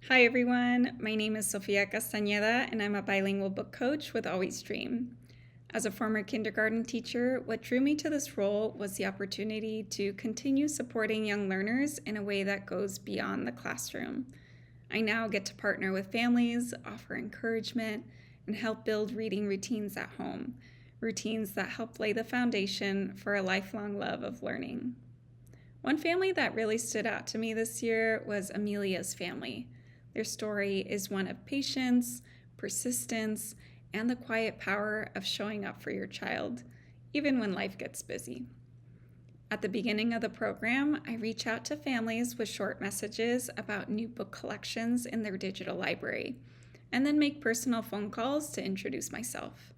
Hi everyone, my name is Sofia and I'm a bilingual book coach with Always Dream. As a former kindergarten teacher, what drew me to this role was the opportunity to continue supporting young learners in a way that goes beyond the classroom. I now get to partner with families, offer encouragement, and help build reading routines at home, routines that help lay the foundation for a lifelong love of learning. One family that really stood out to me this year was Amelia's family. Their story is one of patience, persistence, and the quiet power of showing up for your child, even when life gets busy. At the beginning of the program, I reach out to families with short messages about new book collections in their digital library, and then make personal phone calls to introduce myself.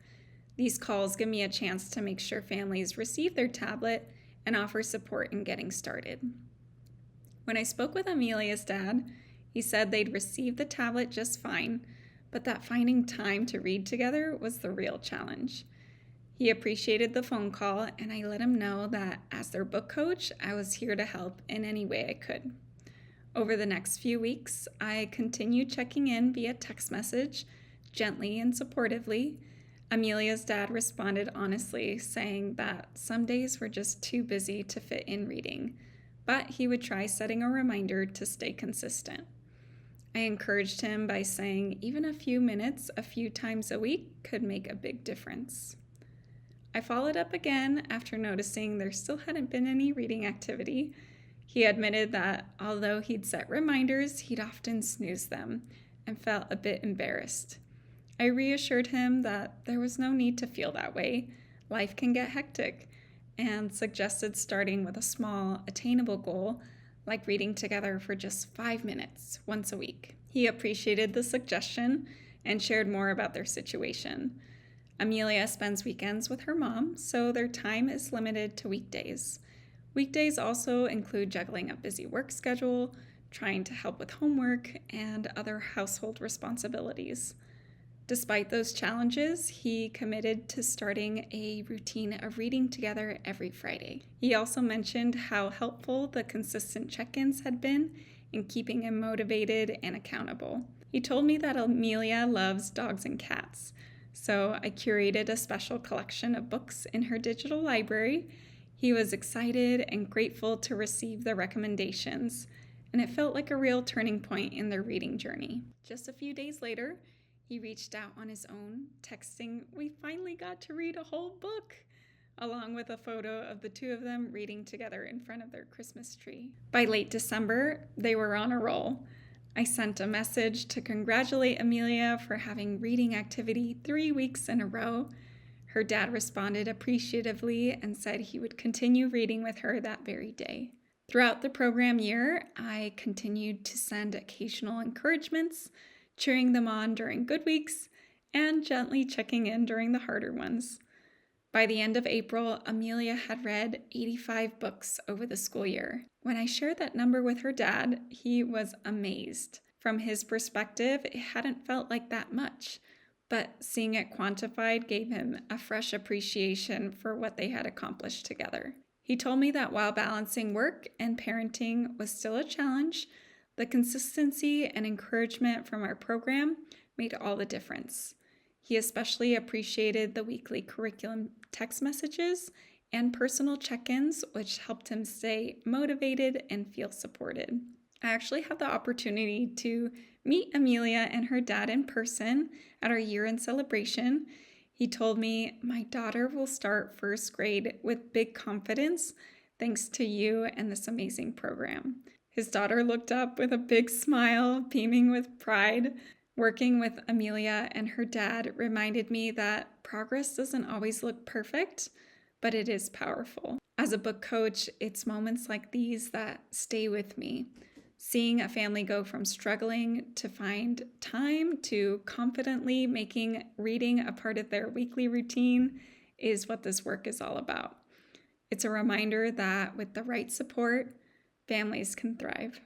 These calls give me a chance to make sure families receive their tablet and offer support in getting started. When I spoke with Amelia's dad, he said they'd received the tablet just fine, but that finding time to read together was the real challenge. He appreciated the phone call, and I let him know that as their book coach, I was here to help in any way I could. Over the next few weeks, I continued checking in via text message, gently and supportively. Amelia's dad responded honestly, saying that some days were just too busy to fit in reading, but he would try setting a reminder to stay consistent. I encouraged him by saying even a few minutes a few times a week could make a big difference. I followed up again after noticing there still hadn't been any reading activity. He admitted that although he'd set reminders, he'd often snooze them and felt a bit embarrassed. I reassured him that there was no need to feel that way. Life can get hectic, and suggested starting with a small, attainable goal like reading together for just 5 minutes once a week. He appreciated the suggestion and shared more about their situation. Amelia spends weekends with her mom, so their time is limited to weekdays. Weekdays also include juggling a busy work schedule, trying to help with homework, and other household responsibilities. Despite those challenges, he committed to starting a routine of reading together every Friday. He also mentioned how helpful the consistent check-ins had been in keeping him motivated and accountable. He told me that Amelia loves dogs and cats, so I curated a special collection of books in her digital library. He was excited and grateful to receive the recommendations, and it felt like a real turning point in their reading journey. Just a few days later, he reached out on his own, texting, "We finally got to read a whole book," along with a photo of the two of them reading together in front of their Christmas tree. By late December, they were on a roll. I sent a message to congratulate Amelia for having reading activity 3 weeks in a row. Her dad responded appreciatively and said he would continue reading with her that very day. Throughout the program year, I continued to send occasional encouragements, cheering them on during good weeks, and gently checking in during the harder ones. By the end of April, Amelia had read 85 books over the school year. When I shared that number with her dad, he was amazed. From his perspective, it hadn't felt like that much, but seeing it quantified gave him a fresh appreciation for what they had accomplished together. He told me that while balancing work and parenting was still a challenge, the consistency and encouragement from our program made all the difference. He especially appreciated the weekly curriculum text messages and personal check-ins, which helped him stay motivated and feel supported. I actually had the opportunity to meet Amelia and her dad in person at our year-end celebration. He told me, "My daughter will start first grade with big confidence thanks to you and this amazing program." His daughter looked up with a big smile, beaming with pride. Working with Amelia and her dad reminded me that progress doesn't always look perfect, but it is powerful. As a book coach, it's moments like these that stay with me. Seeing a family go from struggling to find time to confidently making reading a part of their weekly routine is what this work is all about. It's a reminder that with the right support, families can thrive.